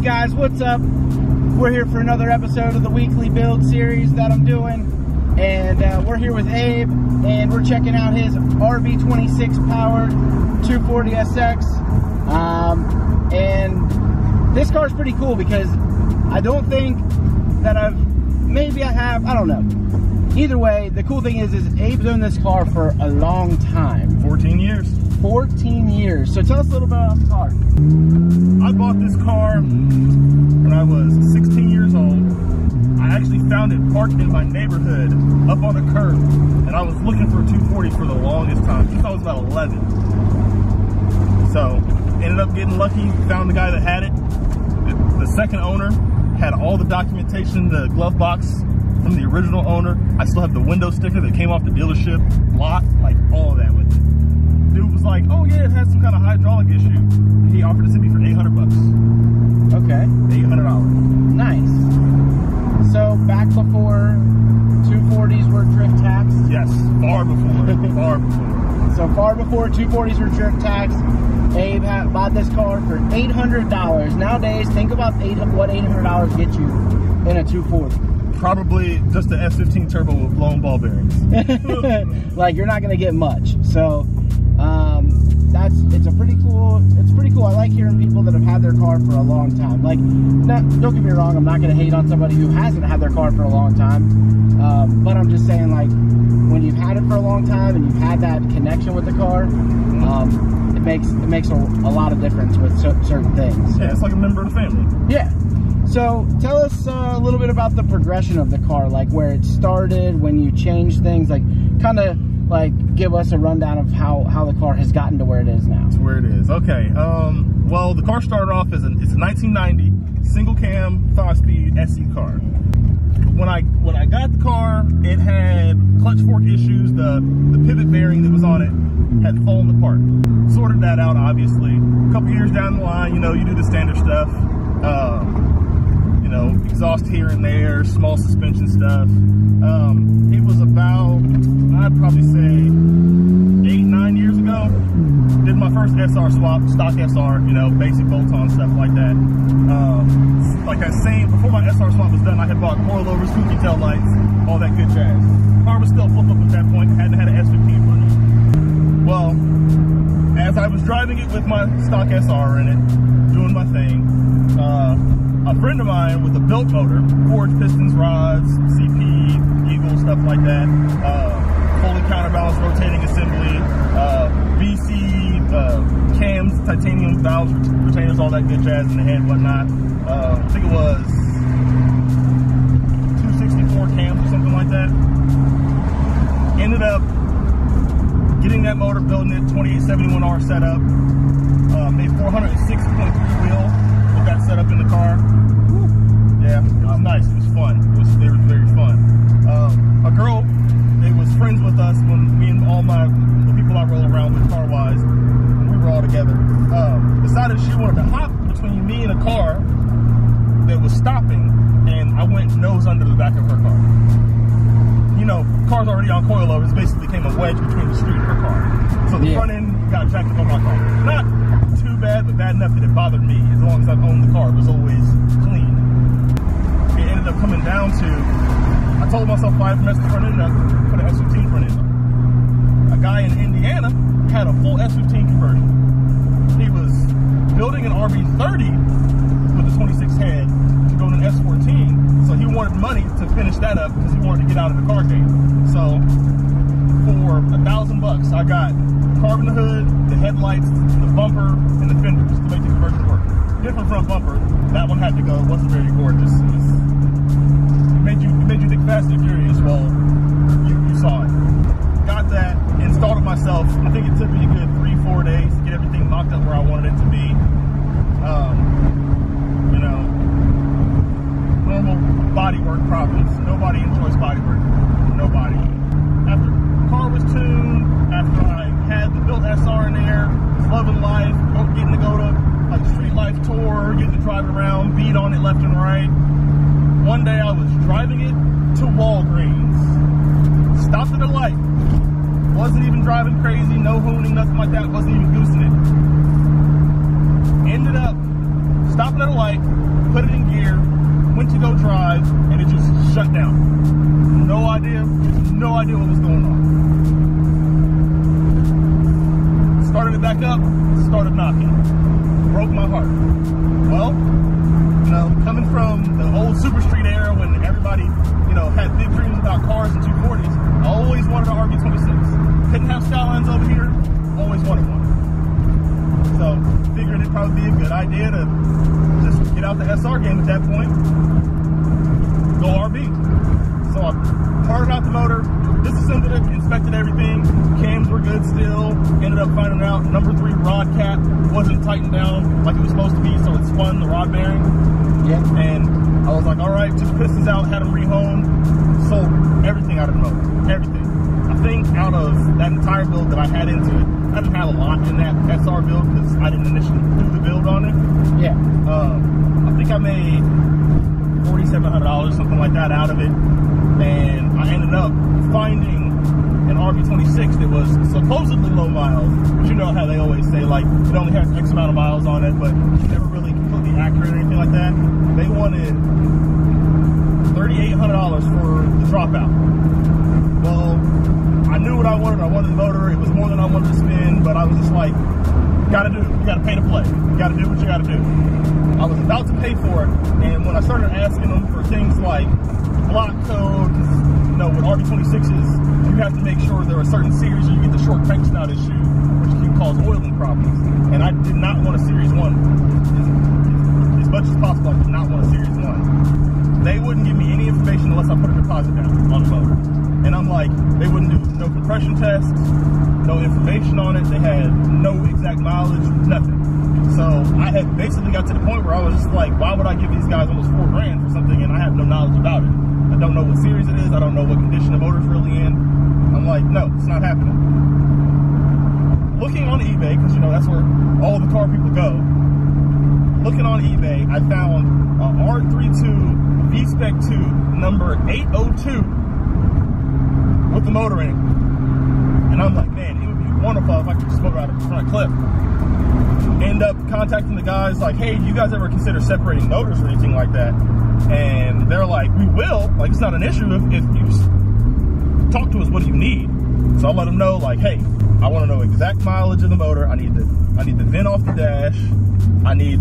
Guys, what's up? We're here for another episode of the weekly build series that I'm doing, and we're here with Abe, and we're checking out his RB26 powered 240SX. And this car's pretty cool because I don't think that I don't know. Either way, the cool thing is Abe's owned this car for a long time. 14 years. 14 years. So tell us a little bit about the car. I bought this car when I was 16 years old. I actually found it parked in my neighborhood up on a curb, and I was looking for a 240 for the longest time, since I was about 11. So ended up getting lucky, found the guy that had it. The second owner had all the documentation, the glove box from the original owner. I still have the window sticker that came off the dealership lot, like all of that with it. Dude was like, oh yeah, it has some kind of hydraulic issue. He offered it to me for 800 bucks. Okay. $800. Nice. So back before 240s were drift taxed? Yes, far before, far before. So far before 240s were drift taxed, Abe bought this car for $800. Nowadays, think about what $800 gets you in a 240. Probably just the S15 turbo with blown ball bearings. Like, you're not gonna get much. So it's pretty cool. I like hearing people that have had their car for a long time. Like, don't get me wrong, I'm not gonna hate on somebody who hasn't had their car for a long time. But I'm just saying, like, when you've had it for a long time and you've had that connection with the car, it makes a lot of difference with certain things. Yeah, it's like a member of the family. Yeah. So tell us a little bit about the progression of the car, like where it started, when you changed things, like kind of like give us a rundown of how the car has gotten to where it is now. It's where it is. Okay. Well, the car started off as it's a 1990 single cam 5-speed SE car. When I got the car, it had clutch fork issues. The pivot bearing that was on it had fallen apart. Sorted that out, obviously. A couple years down the line, you do the standard stuff. Exhaust here and there, small suspension stuff. It was about, I'd probably say 8-9 years ago, did my first SR swap, stock SR, basic bolt-on stuff like that. Like I was saying, before my SR swap was done, I had bought coilovers, kooky tail lights, all that good jazz. Car was still flip up at that point, hadn't had an S15 for it. Well, as I was driving it with my stock SR in it, doing my thing, a friend of mine with a built motor, forged pistons, rods, CP, Eagle, stuff like that, fully counterbalance rotating assembly, VC, cams, titanium valves, retainers, all that good jazz in the head, whatnot. I think it was 264 cams or something like that. Ended up getting that motor, building it, 2871R setup, made 406.3 wheel. Got set up in the car. Yeah, it was nice. It was fun. It was very fun. A girl that was friends with us when me and all the people I roll around with car-wise, when we were all together, decided she wanted to hop between me and a car that was stopping, and I went nose under the back of her car. Car's already on coilovers. It basically became a wedge between the street and her car. So the front end got jacked up on my car. Not too bad, but bad enough that it bothered me. As long as I've owned the car, it was always clean. It ended up coming down to, I told myself if I ever messed the front end up, put an S15 front end on. A guy in Indiana had a full S15 conversion. He was building an RB30 with a 26 head to go to an S14. So he wanted money to finish that up because he wanted to get out of the car game. So for $1,000, I got the carbon hood, the headlights, the bumper, and the fenders to make the conversion work. Different front bumper. That one had to go. It wasn't very gorgeous. It made you think Fast and Furious. Well, you saw it. Got that, installed it myself. I think it took me a good 3-4 days to get everything mocked up where I wanted it to be. Normal bodywork problems. Nobody enjoys bodywork. Nobody. After the car was tuned, after I had the built SR in there, was loving life, Wasn't driving crazy, no hooning, nothing like that. Wasn't even goosing it. Ended up stopping at a light, put it in gear, went to go drive, and it just shut down. No idea what was going on. Started it back up, started knocking. Broke my heart. Well, you know, coming from the old Super Street era when everybody, you know, had big dreams about cars and 240s, I always wanted an RB26. Couldn't have Skylines over here, always wanted one. So, figured it'd probably be a good idea to just get out the SR game at that point, go RB. So I parted out the motor, disassembled it, inspected everything, cams were good still, ended up finding out number 3 rod cap wasn't tightened down like it was supposed to be, so it spun the rod bearing. Yeah. And I was like, all right, took the pistons out, had them rehomed, sold everything out of the motor, everything. I think out of that entire build that I had into it, I didn't have a lot in that SR build because I didn't initially do the build on it. Yeah. I think I made $4,700, something like that, out of it. And I ended up finding an RB26 that was supposedly low miles, but you know how they always say, like, it only has X amount of miles on it, but it's never really completely accurate or anything like that. They wanted $3,800 for the dropout. Well, I knew what I wanted. I wanted the motor. It was more than I wanted to spend, but I was just like, gotta do it. You gotta pay to play. You gotta do what you gotta do. I was about to pay for it, and when I started asking them for things like block code, you know, with RB26s, you have to make sure there are certain series or you get the short crank snout issue, which can cause oiling problems. And I did not want a Series 1. As much as possible, I did not want a Series 1. They wouldn't give me any information unless I put a deposit down on the motor. And I'm like, they wouldn't do no compression tests, no information on it. They had no exact mileage, nothing. So I had basically got to the point where I was just like, why would I give these guys almost $4 grand for something and I have no knowledge about it? I don't know what series it is. I don't know what condition the motor's really in. I'm like, no, it's not happening. Looking on eBay, because you know that's where all the car people go. Looking on eBay, I found a R32 V-Spec 2 number 802 with the motor in it. And I'm like, man, it would be wonderful if I could just motor out of the front clip. End up contacting the guys like, hey, do you guys ever consider separating motors or anything like that? And they're like, we will. Like, it's not an issue if you talk to us. What do you need? So I let them know, like, hey, I want to know exact mileage of the motor. I need the VIN off the dash. I need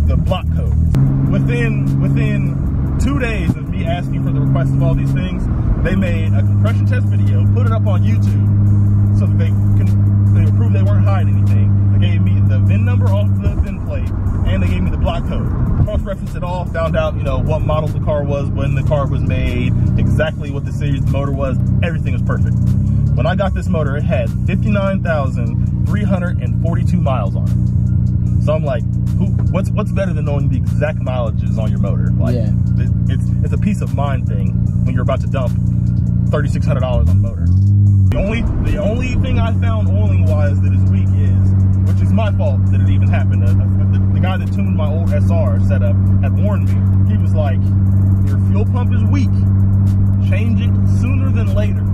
the block code. Within 2 days of me asking for the request of all these things, they made a compression test video, put it up on YouTube, so that they prove they weren't hiding anything. They gave me the VIN number off the VIN plate, and they gave me the block code. Cross-referenced it all, found out, you know, what model the car was, when the car was made, exactly what the series the motor was. Everything was perfect. When I got this motor, it had 59,342 miles on it. So I'm like, what's better than knowing the exact mileages on your motor? Like, yeah. It's a peace of mind thing when you're about to dump $3,600 on the motor. The only thing I found oiling-wise that is weak is, which is my fault that it even happened. The guy that tuned my old SR setup had warned me. He was like, your fuel pump is weak. Change it sooner than later.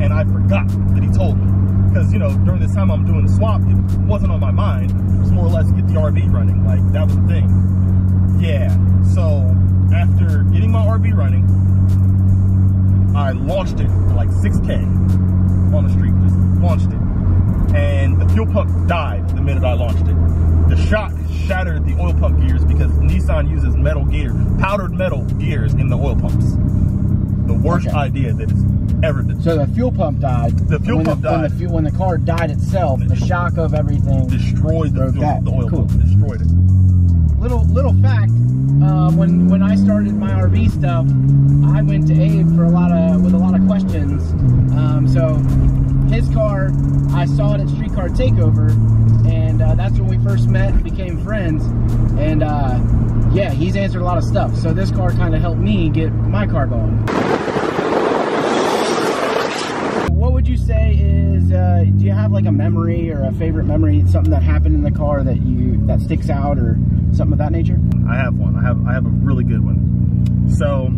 And I forgot that he told me. Because, you know, during this time I'm doing the swap, it wasn't on my mind. It was more or less get the RB running. Like, that was the thing. Yeah. So, after getting my RB running, I launched it for like 6K on the street. Just launched it. And the fuel pump died the minute I launched it. The shock shattered the oil pump gears because Nissan uses metal gear, powdered metal gears in the oil pumps. The worst idea that it's ever been. So the fuel pump died. The fuel pump died. When the car died itself, the shock of everything destroyed the oil pump. Destroyed it. Little fact, when I started my RV stuff, I went to Abe with a lot of questions. So his car, I saw it at Streetcar Takeover, and that's when we first met and became friends. And yeah, he's answered a lot of stuff. So this car kind of helped me get my car going. What would you say is, do you have like a memory or a favorite memory, something that happened in the car that sticks out or something of that nature? I have one. I have a really good one. So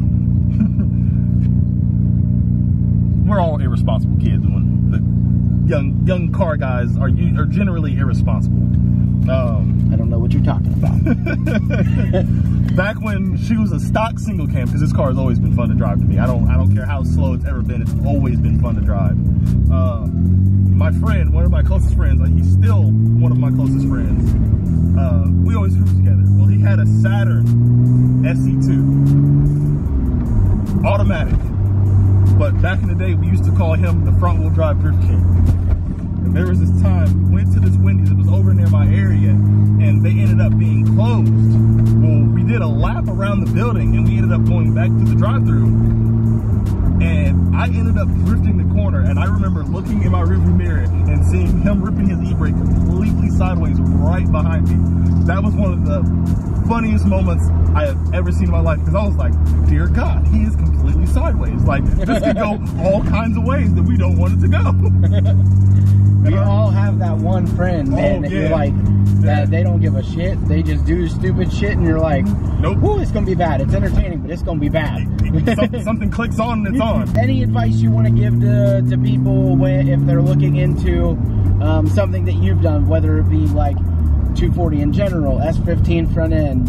we're all irresponsible kids when young car guys are generally irresponsible. I don't know what you're talking about. Back when she was a stock single cam, because this car has always been fun to drive to me. I don't care how slow it's ever been. It's always been fun to drive. My friend, one of my closest friends, he's still one of my closest friends. We always cruise together. Well, he had a Saturn SE2, automatic. But back in the day, we used to call him the front wheel drive drift king. And there was this time, we went to this Wendy's, it was over near my area, and they ended up being closed. Well, we did a lap around the building, and we ended up going back to the drive-thru, and I ended up drifting the corner, and I remember looking in my rearview mirror and seeing him ripping his e-brake completely sideways right behind me. That was one of the funniest moments I have ever seen in my life, because I was like, dear God, he is completely sideways. Like, this could go all kinds of ways that we don't want it to go. We all have that one friend, man, that you're like, that they don't give a shit. They just do stupid shit, and you're like, nope. Ooh, it's gonna be bad. It's entertaining, but it's gonna be bad. Something clicks on and it's on. Any advice you want to give to people if they're looking into something that you've done, whether it be like 240 in general, S15 front end,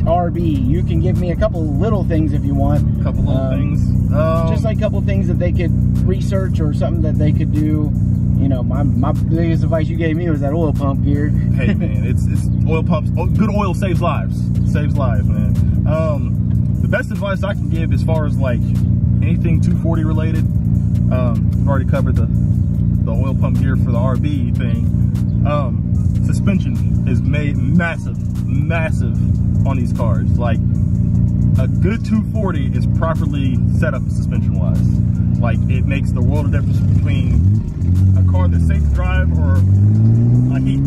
RB? You can give me a couple little things if you want. A couple little things. Just like a couple things that they could research or something that they could do. You know, my biggest advice you gave me was that oil pump gear. Hey man, it's oil pumps. Good oil saves lives. Saves lives, man. The best advice I can give as far as like anything 240 related, I've already covered the oil pump gear for the RB thing. Suspension is made massive on these cars. Like, a good 240 is properly set up suspension wise. Like, it makes the world of difference between a car that's safe to drive or a heat.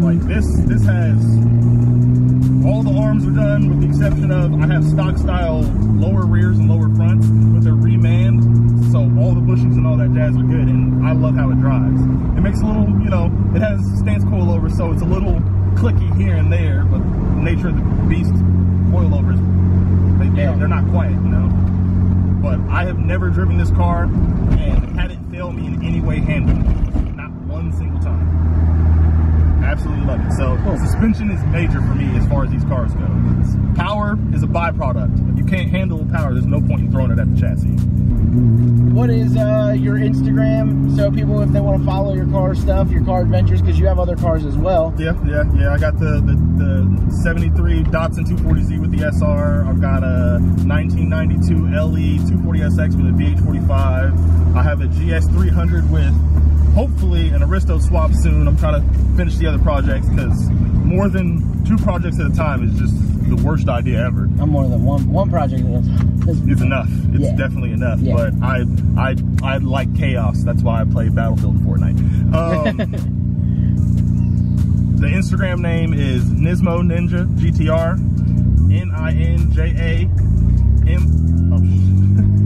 Like this has, all the arms are done with the exception of, I have stock style lower rears and lower fronts, but they're remanned, so all the bushings and all that jazz are good, and I love how it drives. It makes a little, you know, it has stance coilover, so it's a little clicky here and there, but the nature of the beast, coilovers, they're not quiet, you know. But I have never driven this car and had it fail me in any way handling it. Not one single time. I absolutely love it. So suspension is major for me as far as these cars go. Power is a byproduct. If you can't handle power, there's no point in throwing it at the chassis. What is your Instagram? So people, if they want to follow your car stuff, your car adventures, because you have other cars as well. Yeah. I got the 73 Datsun 240Z with the SR. I've got a 1992 LE 240SX with a VH45. I have a GS300 with hopefully an Aristo swap soon. I'm trying to finish the other projects because more than 2 projects at a time is just the worst idea ever. I'm more than one project at a time. It's enough. It's definitely enough. Yeah. But I like chaos. That's why I play Battlefield and Fortnite. The Instagram name is Nismo Ninja GTR. NINJAM.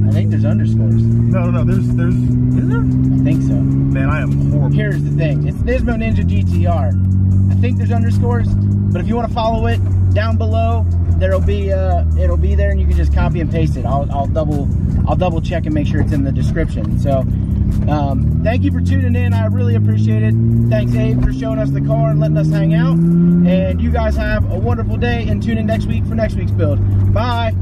I think there's underscores. No. There's. Is there? I think so. Man, I am horrible. Here's the thing. It's Nismo Ninja GTR. I think there's underscores, but if you want to follow it, down below it'll be there, and you can just copy and paste it. I'll double check and make sure it's in the description. So thank you for tuning in. I really appreciate it. Thanks, Abe, for showing us the car and letting us hang out. And you guys have a wonderful day, and tune in next week for next week's build. Bye.